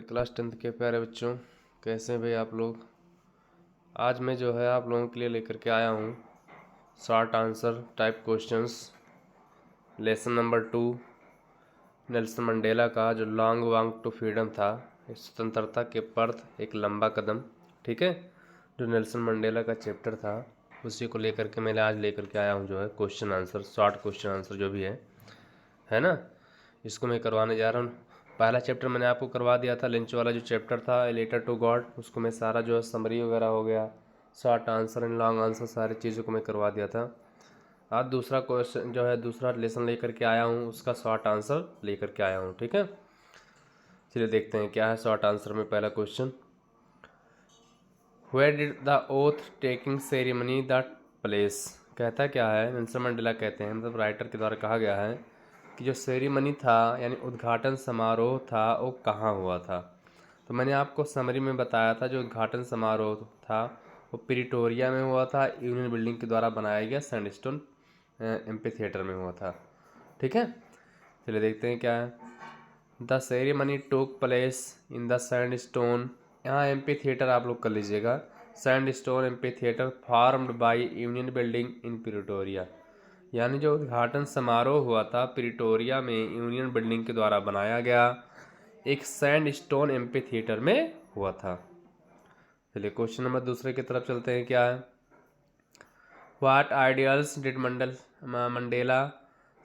Class 10th के प्यारे बच्चों, कैसे हैं भाई आप लोग। आज मैं जो है आप लोगों के लिए लेकर के आया हूँ short answer type questions lesson number 2 Nelson Mandela का जो लॉन्ग वॉक टू फ्रीडम था, स्वतंत्रता के पर्थ एक लंबा कदम। ठीक है, जो नेल्सन मंडेला का चैप्टर था उसी को लेकर के मैंने आज लेकर के आया हूँ जो है question answer, short question answer जो भी है ना, इसको मैं करवाने जा रहा हूँ। पहला चैप्टर मैंने आपको करवा दिया था, लंच वाला जो चैप्टर था ए लेटर टू गॉड, उसको मैं सारा जो है समरी वगैरह हो गया, short answer and long answer, सारी चीज़ों को मैं करवा दिया था। आज दूसरा क्वेश्चन जो है दूसरा लेसन लेकर के आया हूँ, उसका शॉर्ट आंसर लेकर के आया हूँ। ठीक है, चलिए देखते हैं क्या है शॉर्ट आंसर में। पहला question, where did the oath taking ceremony the place, कहता क्या है, नेल्सन मंडेला कहते हैं, मतलब राइटर के द्वारा कहा गया है कि जो सेरेमनी था यानी उद्घाटन समारोह था वो कहाँ हुआ था। तो मैंने आपको समरी में बताया था जो उद्घाटन समारोह था वो प्रिटोरिया में हुआ था, यूनियन बिल्डिंग के द्वारा बनाया गया सैंडस्टोन एम्पी थिएटर में हुआ था। ठीक है, चलिए देखते हैं क्या है। The ceremony took place in the sandstone, यहाँ एम्पी थिएटर आप लोग कर लीजिएगा, sandstone amphi theatre formed by Union Building in Pretoria, यानी जो उद्घाटन समारोह हुआ था प्रिटोरिया में यूनियन बिल्डिंग के द्वारा बनाया गया एक सैंडस्टोन एम्पी थिएटर में हुआ था। चलिए क्वेश्चन नंबर दूसरे की तरफ चलते हैं, क्या है। What ideals did Mandela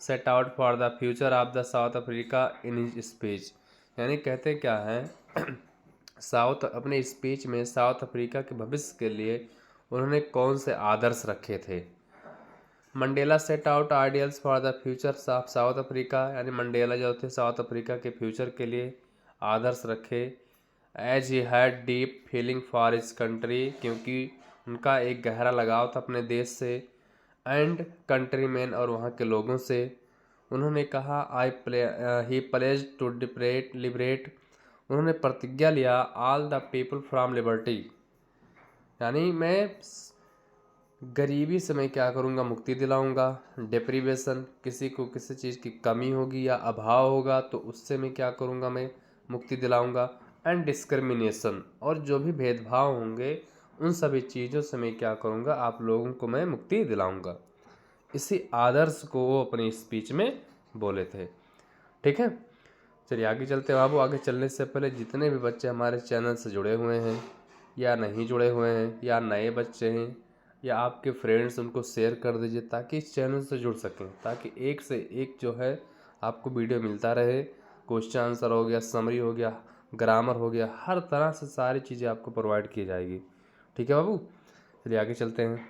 set out for the future of the south Africa in his speech, यानी कहते क्या है साउथ अपने स्पीच में साउथ अफ्रीका के भविष्य के लिए उन्होंने कौन से आदर्श रखे थे। Mandela set out ideals for the future of South Africa, यानी मंडेला जो थे साउथ अफ्रीका के फ्यूचर के लिए आदर्श रखे। As he had deep feeling for his country, क्योंकि उनका एक गहरा लगाव था अपने देश से, एंड कंट्री मैन और वहाँ के लोगों से। उन्होंने कहा ही प्लेज टू लिबरेट, उन्होंने प्रतिज्ञा लिया all the people from liberty, यानी मैं गरीबी से मैं क्या करूँगा, मुक्ति दिलाऊंगा। डिप्रीवेशन, किसी को किसी चीज़ की कमी होगी या अभाव होगा तो उससे मैं क्या करूँगा, मैं मुक्ति दिलाऊंगा। एंड डिस्क्रिमिनेशन, और जो भी भेदभाव होंगे उन सभी चीज़ों से मैं क्या करूँगा, आप लोगों को मैं मुक्ति दिलाऊंगा। इसी आदर्श को वो अपनी स्पीच में बोले थे। ठीक है, चलिए आगे चलते हैं बाबू। आगे चलने से पहले जितने भी बच्चे हमारे चैनल से जुड़े हुए हैं या नहीं जुड़े हुए हैं या नए बच्चे हैं या आपके फ्रेंड्स, उनको शेयर कर दीजिए ताकि इस चैनल से जुड़ सकें, ताकि एक से एक जो है आपको वीडियो मिलता रहे। क्वेश्चन आंसर हो गया, समरी हो गया, ग्रामर हो गया, हर तरह से सारी चीज़ें आपको प्रोवाइड की जाएगी। ठीक है बाबू, चलिए आगे चलते हैं,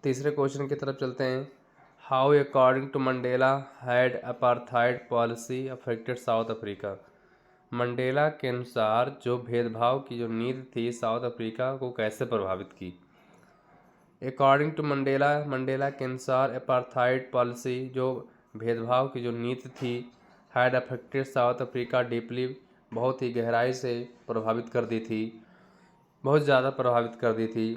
तीसरे क्वेश्चन की तरफ चलते हैं। How according to Mandela had apartheid policy affected South Africa, Mandela के अनुसार जो भेदभाव की जो नीति थी साउथ अफ्रीका को कैसे प्रभावित की। अकॉर्डिंग टू मंडेला, मंडेला के अनुसार अपार्थाइड पॉलिसी जो भेदभाव की जो नीति थी had affected South Africa deeply, बहुत ही गहराई से प्रभावित कर दी थी, बहुत ज़्यादा प्रभावित कर दी थी।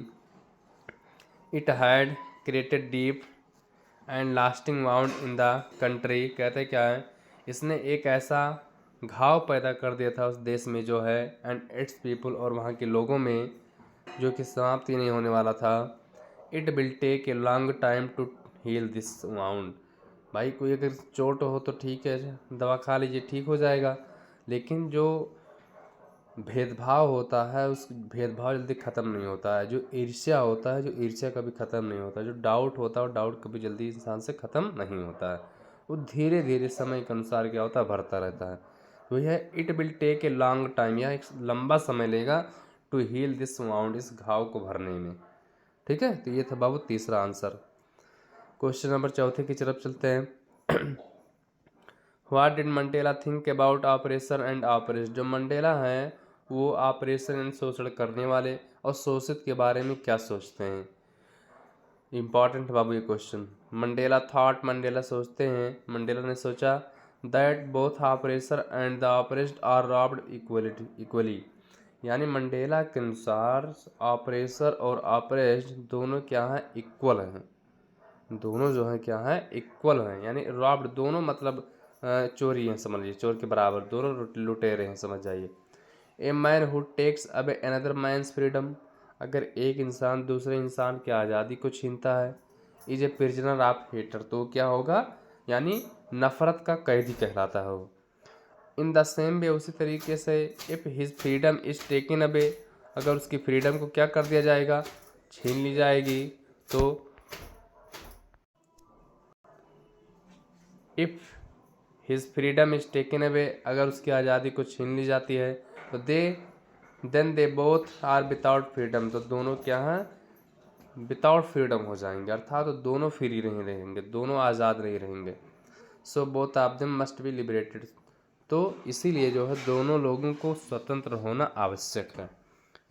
It had created deep and lasting wound in the country, कहते क्या है, इसने एक ऐसा घाव पैदा कर दिया था उस देश में जो है, एंड इट्स पीपल, और वहाँ के लोगों में, जो कि समाप्ति नहीं होने वाला था। It will take a long time to heal this wound, भाई कोई अगर चोट हो तो ठीक है दवा खा लीजिए ठीक हो जाएगा, लेकिन जो भेदभाव होता है उस भेदभाव जल्दी ख़त्म नहीं होता है। जो ईर्ष्या होता है, जो ईर्ष्या कभी ख़त्म नहीं होता है। जो डाउट होता है वो डाउट कभी जल्दी इंसान से ख़त्म नहीं होता है, वो धीरे धीरे समय के अनुसार क्या होता है, बढ़ता रहता है। वही है, it will take a long time, यह एक लंबा समय लेगा टू हील दिस वाउंड, इस घाव को भरने में। ठीक है, तो ये था बाबू तीसरा आंसर। क्वेश्चन नंबर चौथे की तरफ चलते हैं। What did Mandela think about operation and oppressed, जो मंडेला हैं वो ऑपरेशन एंड शोषण करने वाले और शोषित के बारे में क्या सोचते हैं। इम्पॉर्टेंट बाबू ये क्वेश्चन। मंडेला थॉट, मंडेला सोचते हैं, मंडेला ने सोचा that both operation and the oppressed are robbed equally, यानी मंडेला के अनुसार ऑपरेसर और ऑपरेस्ड दोनों क्या हैं, इक्वल हैं। दोनों जो हैं क्या हैं, इक्वल हैं, यानी रॉब्ड दोनों मतलब चोरी हैं, समझ लीजिए चोर के बराबर, दोनों लुटेरे हैं, समझ जाइए। A man who takes away another man's freedom, अगर एक इंसान दूसरे इंसान की आज़ादी को छीनता है, is a prisoner of hatred, तो क्या होगा, यानी नफरत का कैदी कहलाता है वो। इन द सेम वे, उसी तरीके से, if his freedom is taken away, अगर उसकी फ्रीडम को क्या कर दिया जाएगा, छीन ली जाएगी, तो if his freedom is taken away, अगर उसकी आज़ादी को छीन ली जाती है, तो then they both are without freedom, तो दोनों क्या हैं, विदाउट फ्रीडम हो जाएंगे, अर्थात तो दोनों फ्री नहीं रहेंगे, दोनों आज़ाद नहीं रहेंगे। So both of them must be liberated, तो इसीलिए जो है दोनों लोगों को स्वतंत्र होना आवश्यक है।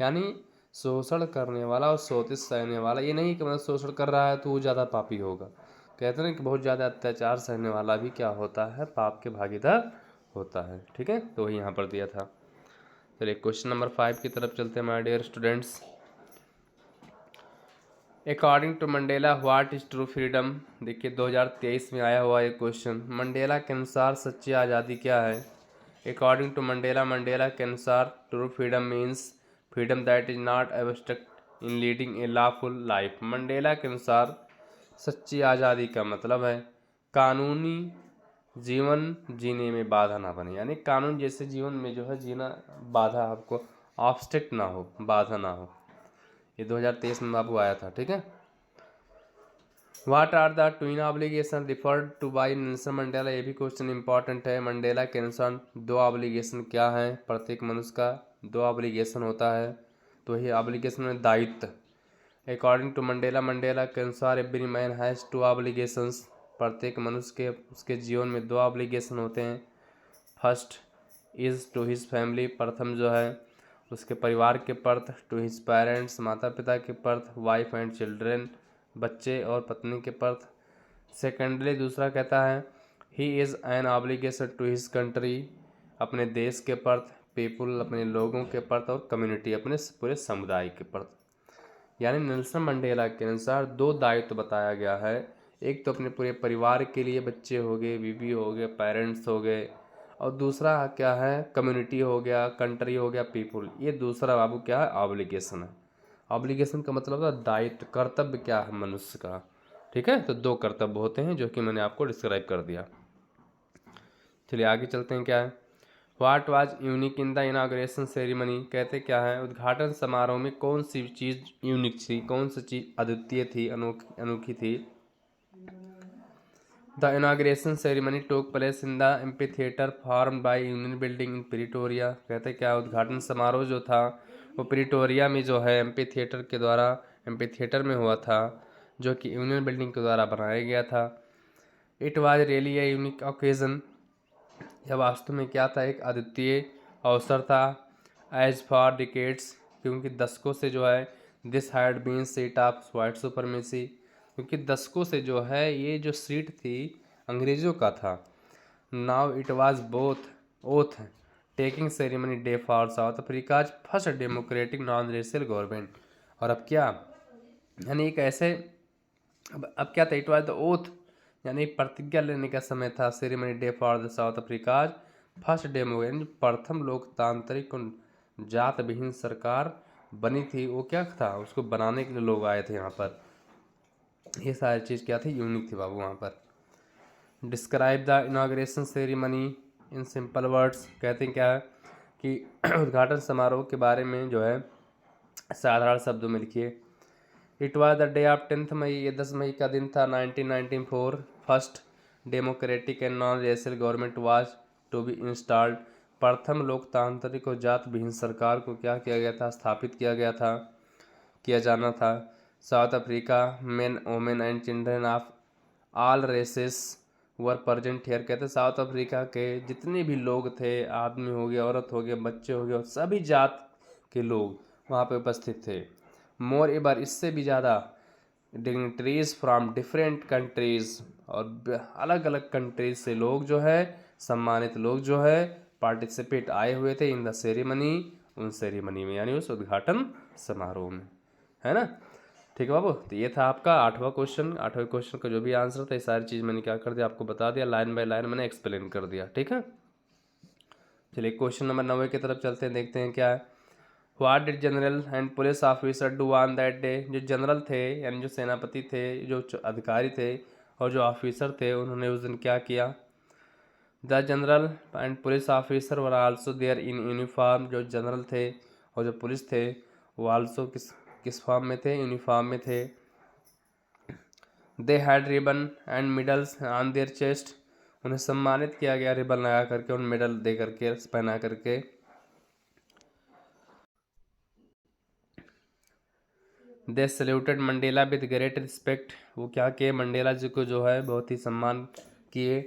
यानी शोषण करने वाला और शोषित सहने वाला, ये नहीं कि मतलब शोषण कर रहा है तो वो ज़्यादा पापी होगा, कहते हैं कि बहुत ज़्यादा अत्याचार सहने वाला भी क्या होता है, पाप के भागीदार होता है। ठीक है, तो वही यहाँ पर दिया था। चलिए क्वेश्चन नंबर 5 की तरफ चलते हैं my dear students. According to Mandela what is true freedom, देखिए 2023 में आया हुआ एक क्वेश्चन, मंडेला के अनुसार सच्ची आज़ादी क्या है। अकॉर्डिंग टू मंडेला, मंडेला के अनुसार true freedom means freedom that is not abstract in leading a lawful life. Mandela के अनुसार सच्ची आज़ादी का मतलब है कानूनी जीवन जीने में बाधा ना बने, यानी कानून जैसे जीवन में जो है जीना, बाधा आपको ऑब्स्टेक्ट ना हो, बाधा ना हो। ये 2023 में बाबू आया था। ठीक है, what are the twin obligation referred to by Nelson Mandela, ये भी क्वेश्चन इंपॉर्टेंट है। मंडेला के अनुसार दो ऑब्लिगेशन क्या है, प्रत्येक मनुष्य का दो ऑब्लिगेशन होता है, तो ये ऑब्लिगेशन में दायित्व। अकॉर्डिंग टू मंडेला, मंडेला के अनुसार every man has two obligations, प्रत्येक मनुष्य के उसके जीवन में दो ऑब्लिगेशन होते हैं। First is to his family, प्रथम जो है उसके परिवार के प्रति, टू हिज पेरेंट्स, माता पिता के प्रति, वाइफ एंड चिल्ड्रेन, बच्चे और पत्नी के प्रति। सेकेंडली दूसरा कहता है he is an obligation to his country, अपने देश के प्रति, पीपुल, अपने लोगों के प्रति, और कम्युनिटी, अपने पूरे समुदाय के प्रति। यानी नेल्सन मंडेला के अनुसार दो दायित्व बताया गया है, एक तो अपने पूरे परिवार के लिए, बच्चे हो गए, बीवी हो गए, पेरेंट्स हो गए, और दूसरा क्या है, कम्युनिटी हो गया, कंट्री हो गया, पीपुल। ये दूसरा बाबू क्या है, ऑब्लिगेशन है। ऑब्लिगेशन का मतलब है दायित्व, कर्तव्य क्या है मनुष्य का। ठीक है, तो दो कर्तव्य होते हैं जो कि मैंने आपको डिस्क्राइब कर दिया। चलिए आगे चलते हैं, क्या है, what was unique in the inauguration ceremony, कहते क्या है, उद्घाटन समारोह में कौन सी चीज़ यूनिक थी, कौन सी चीज़ अद्वितीय थी, अनोखी थी। The inauguration ceremony took place in the amphitheatre form by Union Building in Pretoria, कहते क्या उद्घाटन समारोह जो था वो प्रिटोरिया में जो है एम्पी थिएटर के द्वारा, एम्पी थिएटर में हुआ था, जो कि यूनियन बिल्डिंग के द्वारा बनाया गया था। It was really a unique occasion, यह वास्तव में क्या था, एक अद्वितीय अवसर था। एज फॉर डिकेट्स, क्योंकि दशकों से जो है, this had been seat of white supremacy, क्योंकि दशकों से जो है ये जो सीट थी अंग्रेज़ों का था। Now it was both oath taking ceremony day for south Africa's first democratic non racial government, और अब क्या, यानी एक ऐसे, अब क्या था, इट वाज द ओथ, यानी प्रतिज्ञा लेने का समय था, ceremony day for the south Africa's first demo, यानी प्रथम लोकतांत्रिक जात विहीन सरकार बनी थी, वो क्या था, उसको बनाने के लिए लोग आए थे यहाँ पर। ये सारी चीज़ क्या थी, यूनिक थी बाबू वहाँ पर। Describe the inauguration ceremony in simple words, कहते हैं क्या है कि उद्घाटन समारोह के बारे में जो है साधारण शब्दों में लिखिए। It was the day of 10 May, ये 10 मई का दिन था 1994, first democratic and non racial government was to be installed, प्रथम लोकतांत्रिक और जात विहीन सरकार को क्या किया गया था, स्थापित किया गया था, किया जाना था। South Africa men women and children of all races were present here, कहते साउथ अफ्रीका के जितने भी लोग थे, आदमी हो गए, औरत हो गए, बच्चे हो गए, और सभी जात के लोग वहाँ पे उपस्थित थे। मोर एवर, इससे भी ज़्यादा, डिग्निटरीज फ्रॉम डिफरेंट कंट्रीज़, और अलग अलग कंट्रीज से लोग जो है, सम्मानित लोग जो है, पार्टिसिपेट आए हुए थे इन द सेरेमनी, उन सेरेमनी में, यानी उस उद्घाटन समारोह में, है ना। ठीक है बाबू, तो ये था आपका 8वां क्वेश्चन। 8वें क्वेश्चन का जो भी आंसर था ये सारी चीज़ मैंने क्या कर दिया आपको बता दिया, लाइन बाय लाइन मैंने एक्सप्लेन कर दिया। ठीक है, चलिए क्वेश्चन नंबर 9 की तरफ चलते हैं, देखते हैं क्या है। What did general and police officer do on that day. जो जनरल थे यानी जो सेनापति थे, जो अधिकारी थे और जो ऑफिसर थे, उन्होंने उस दिन क्या किया। The general and police officer were also there in uniform. जो जनरल थे और जो पुलिस थे वो आल्सो किस फॉर्म में थे, यूनिफॉर्म में थे। They had ribbon and medals on their chest. उन्हें सम्मानित किया गया रिबन लगा करके, उन मेडल दे करके, पहना करके। They saluted Mandela with great respect. वो क्या किए, मंडेला जी को जो है बहुत ही सम्मान किए,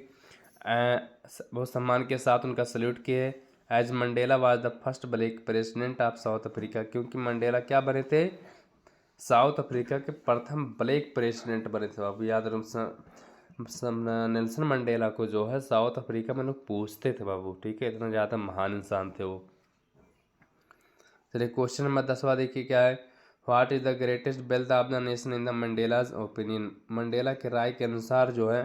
बहुत सम्मान के साथ उनका सल्यूट किए। As Mandela was the first black president of South Africa. क्योंकि मंडेला क्या बने थे, साउथ अफ्रीका के प्रथम ब्लैक प्रेसिडेंट बने थे। बाबू याद रखो, नेल्सन मंडेला को जो है साउथ अफ्रीका में लोग पूछते थे बाबू। ठीक है, इतना ज़्यादा महान इंसान थे वो। चलिए क्वेश्चन नंबर 10वां देखिए क्या है। What is the greatest wealth of the nation in the Mandela's opinion. Mandela के राय के अनुसार जो है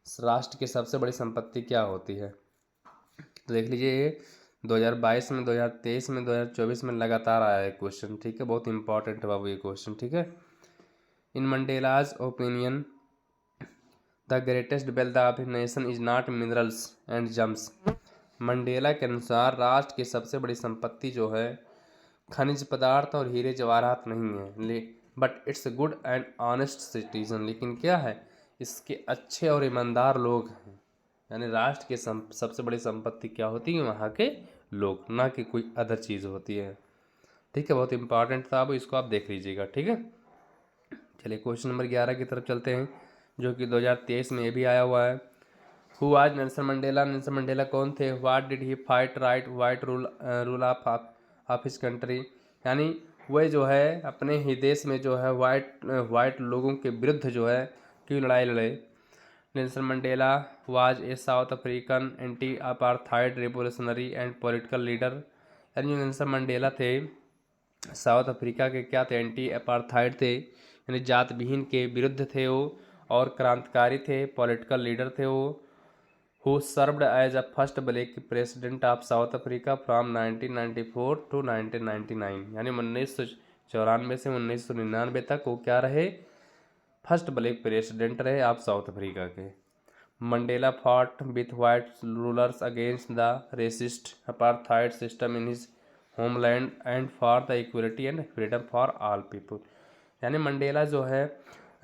राष्ट्र की सबसे बड़ी संपत्ति क्या होती है। तो देख लीजिए, ये 2022 में, 2023 में, 2024 में लगातार आया है क्वेश्चन। ठीक है, बहुत इंपॉर्टेंट है बाबू ये क्वेश्चन। ठीक है, in Mandela's opinion the greatest wealth of nation is not minerals and gems. Mandela के अनुसार राष्ट्र की सबसे बड़ी संपत्ति जो है खनिज पदार्थ और हीरे जवाहरात नहीं है, but it's good and honest citizen. लेकिन क्या है, इसके अच्छे और ईमानदार लोग हैं। यानी राष्ट्र की सबसे बड़ी संपत्ति क्या होती है, वहाँ के लोग, ना कि कोई अदर चीज़ होती है। ठीक है, बहुत इंपॉर्टेंट था, अब इसको आप देख लीजिएगा। ठीक है, चलिए क्वेश्चन नंबर 11 की तरफ चलते हैं, जो कि 2023 में ये भी आया हुआ है। हु आज नेल्सन मंडेला। नेल्सन मंडेला कौन थे। What did he fight right white rule of his country. यानी वह जो है अपने ही देश में जो है वाइट लोगों के विरुद्ध जो है क्यों लड़ाई लड़े। Nelson Mandela was a south African anti apartheid revolutionary and political leader. यानी जो नेल्सन मंडेला थे साउथ अफ्रीका के क्या थे, एंटी अपार्थाइड थे, यानी जात विहीन के विरुद्ध थे वो, और क्रांतिकारी थे, पॉलिटिकल लीडर थे वो। who served as a first black president of South Africa from 1994 to 1999। यानी 1994 से 1999 तक वो क्या रहे, फर्स्ट ब्लैक प्रेसिडेंट रहे आप साउथ अफ्रीका के। Mandela fought with white rulers against the racist apartheid system in his homeland and for the equality and freedom for all people. यानी मंडेला जो है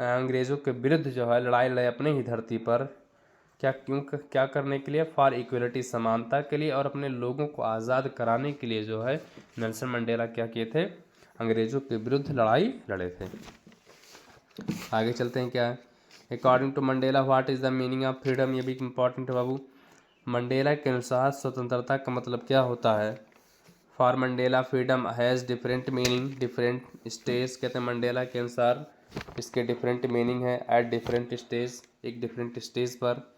अंग्रेज़ों के विरुद्ध जो है लड़ाई लड़े अपने ही धरती पर, क्या करने के लिए, फॉर इक्वलिटी, समानता के लिए, और अपने लोगों को आज़ाद कराने के लिए जो है नेल्सन मंडेला क्या किए थे, अंग्रेज़ों के विरुद्ध लड़ाई लड़े थे। आगे चलते हैं क्या है। According to Mandela what is the meaning of freedom. ये भी इंपॉर्टेंट है बाबू। मंडेला के अनुसार स्वतंत्रता का मतलब क्या होता है। For Mandela freedom has different meaning different stage. कहते हैं मंडेला के अनुसार इसके डिफरेंट मीनिंग है एट डिफरेंट स्टेज, एक डिफरेंट स्टेज पर।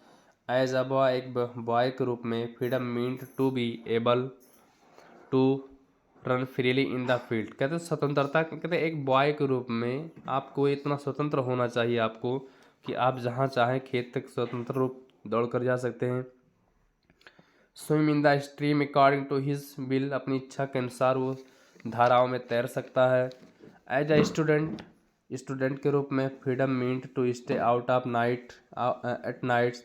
एज अ बॉय, एक बॉय के रूप में, freedom mean to be able to run freely in the field. कहते हैं स्वतंत्रता, कहते हैं एक बॉय के रूप में आपको इतना स्वतंत्र होना चाहिए आपको कि आप जहाँ चाहें खेत तक स्वतंत्र रूप दौड़ कर जा सकते हैं। Swim in the stream according to his will, अपनी इच्छा के अनुसार वो धाराओं में तैर सकता है। एज अ स्टूडेंट के रूप में, freedom mean to stay out of night at nights.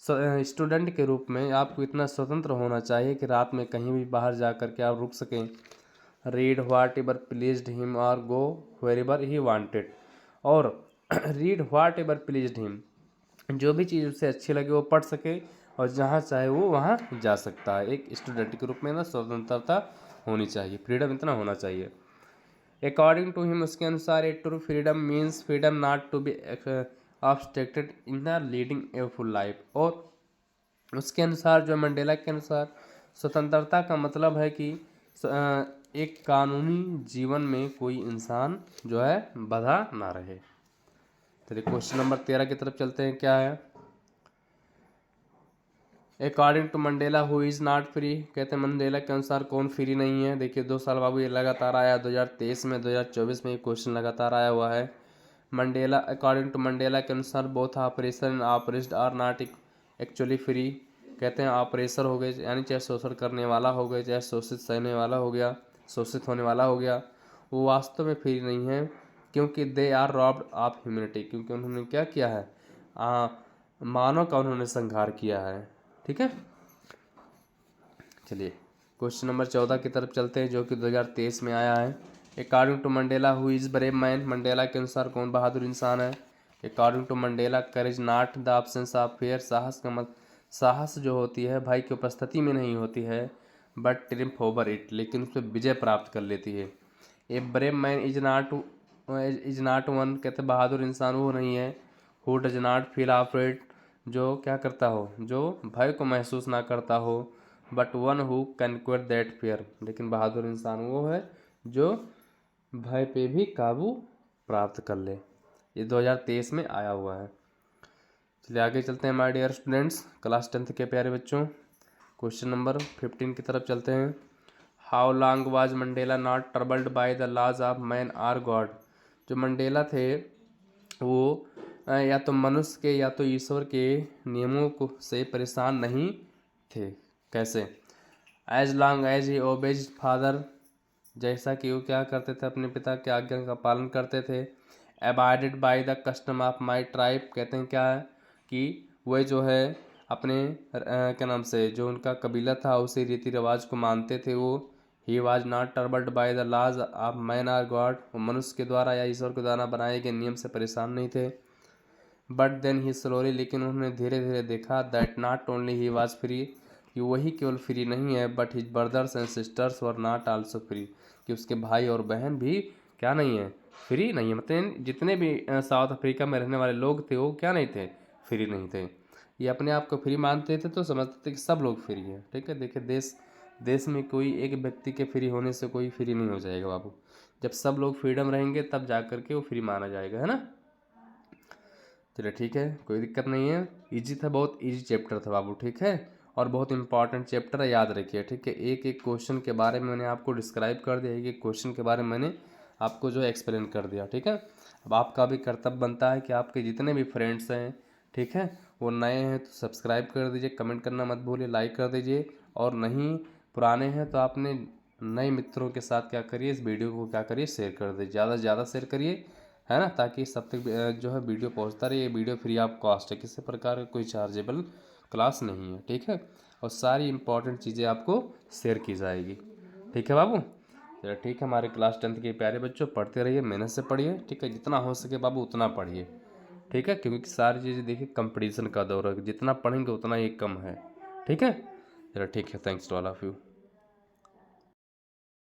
Student के रूप में आपको इतना स्वतंत्र होना चाहिए कि रात में कहीं भी बाहर जा कर के आप रुक सकें। Read whatever pleased him और go wherever he wanted. और read whatever pleased him, जो भी चीज़ उसे अच्छी लगे वो पढ़ सके, और जहाँ चाहे वो वहाँ जा सकता है। एक स्टूडेंट के रूप में ना स्वतंत्रता होनी चाहिए, फ्रीडम इतना होना चाहिए। अकॉर्डिंग टू हिम, उसके अनुसार, a true freedom means freedom not to be obstructed in the leading a full life. और उसके अनुसार, जो मंडेला के अनुसार, स्वतंत्रता का मतलब है कि एक कानूनी जीवन में कोई इंसान जो है बाधा ना रहे। चलिए क्वेश्चन नंबर 13 की तरफ चलते हैं, क्या है। According to Mandela who is not free. कहते हैं मंडेला के अनुसार कौन फ्री नहीं है। देखिए 2 साल बाबू ये लगातार आया, 2023 में, 2024 में ये क्वेश्चन लगातार आया हुआ है। मंडेला, अकॉर्डिंग टू मंडेला के अनुसार both operation and oppressed are not actually free. कहते हैं ऑपरेसर हो गए यानी चाहे शोषण करने वाला हो गया, चाहे शोषित सहने वाला हो गया, शोषित होने वाला हो गया, वो वास्तव में फ्री नहीं है, क्योंकि they are robbed of humanity, क्योंकि उन्होंने क्या किया है, मानव का उन्होंने संहार किया है। ठीक है, चलिए क्वेश्चन नंबर 14 की तरफ चलते हैं, जो कि 2023 में आया है। According to Mandela who is brave man, Mandela के अनुसार कौन बहादुर इंसान है। According to Mandela courage not the absence of fear, साहस का मत, साहस जो होती है भाई की उपस्थिति में नहीं होती है, बट ट्रिम्फ ओवर इट, लेकिन उस पर विजय प्राप्त कर लेती है। A brave man is not one, कहते बहादुर इंसान वो नहीं है, who does not feel afraid, जो क्या करता हो, जो भय को महसूस ना करता हो, but one who conquer that fear, लेकिन बहादुर इंसान वो है जो भय पे भी काबू प्राप्त कर ले। ये 2023 में आया हुआ है। चलिए आगे चलते हैं my dear students, class 10th के प्यारे बच्चों। क्वेश्चन नंबर 15 की तरफ चलते हैं। How long was Mandela not troubled by the laws of man or god, जो मंडेला थे वो या तो मनुष्य के या तो ईश्वर के नियमों को से परेशान नहीं थे। कैसे, as long as he obeys father, जैसा कि वो क्या करते थे, अपने पिता के आज्ञा का पालन करते थे। Abided by the custom of my tribe, कहते हैं क्या है कि वह जो है अपने क्या नाम से जो उनका कबीला था उसी रीति रिवाज को मानते थे वो। He was not troubled by the laws of man or God, वो मनुष्य के द्वारा या ईश्वर के द्वारा बनाए गए नियम से परेशान नहीं थे। बट देन ही स्लोली, लेकिन उन्होंने धीरे धीरे देखा that not only he was free, कि वही केवल फ्री नहीं है, but his brothers and sisters were not also free, कि उसके भाई और बहन भी क्या नहीं है, फ्री नहीं है। मतलब जितने भी साउथ अफ्रीका में रहने वाले लोग थे वो क्या नहीं थे, फ्री नहीं थे। ये अपने आप को फ्री मानते थे तो समझते थे कि सब लोग फ्री हैं। ठीक है, देखिए देश में कोई एक व्यक्ति के फ्री होने से कोई फ्री नहीं हो जाएगा बाबू। जब सब लोग फ्रीडम रहेंगे तब जा करके वो फ्री माना जाएगा, है ना। चलिए ठीक है, कोई दिक्कत नहीं है। इजी था, बहुत इजी चैप्टर था बाबू। ठीक है, और बहुत इंपॉर्टेंट चैप्टर है, याद रखिए। ठीक है, एक एक क्वेश्चन के बारे में मैंने आपको डिस्क्राइब कर दिया, एक एक क्वेश्चन के बारे में मैंने आपको जो है एक्सप्लेन कर दिया। ठीक है, अब आपका भी कर्तव्य बनता है कि आपके जितने भी फ्रेंड्स हैं, ठीक है, वो नए हैं तो सब्सक्राइब कर दीजिए, कमेंट करना मत भूलिए, लाइक कर दीजिए, और नहीं पुराने हैं तो आपने नए मित्रों के साथ क्या करिए, इस वीडियो को क्या करिए, शेयर कर दीजिए, ज़्यादा से ज़्यादा शेयर करिए, है ना, ताकि सब तक जो है वीडियो पहुंचता रहे। ये वीडियो फ्री ऑफ कॉस्ट है, किसी प्रकार का कोई चार्जेबल क्लास नहीं है। ठीक है, और सारी इंपॉर्टेंट चीज़ें आपको शेयर की जाएगी। ठीक है बाबू, चलो ठीक है, हमारे क्लास 10th के प्यारे बच्चों, पढ़ते रहिए, मेहनत से पढ़िए। ठीक है, जितना हो सके बाबू उतना पढ़िए। ठीक है, क्योंकि सारी चीज़ें देखिए कंपटीशन का दौर है, जितना पढ़ेंगे उतना ही कम है। ठीक है, चलो ठीक है, thanks to all of you.